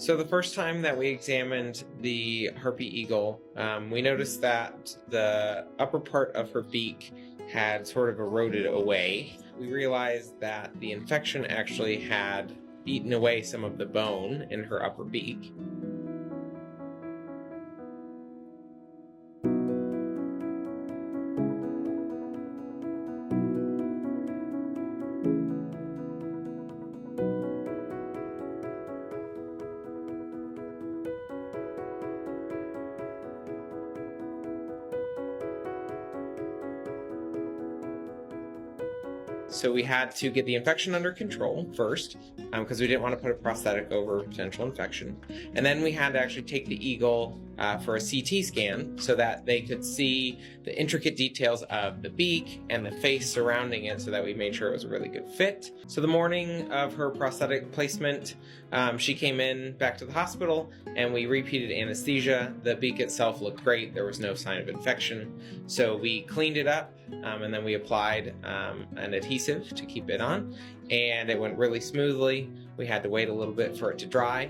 So the first time that we examined the harpy eagle, we noticed that the upper part of her beak had sort of eroded away. We realized that the infection actually had eaten away some of the bone in her upper beak. So we had to get the infection under control first, because we didn't want to put a prosthetic over potential infection. And then we had to actually take the eagle for a CT scan so that they could see the intricate details of the beak and the face surrounding it, so that we made sure it was a really good fit. So the morning of her prosthetic placement, she came in back to the hospital and we repeated anesthesia. The beak itself looked great. There was no sign of infection. So we cleaned it up and then we applied an adhesive to keep it on, and it went really smoothly. We had to wait a little bit for it to dry,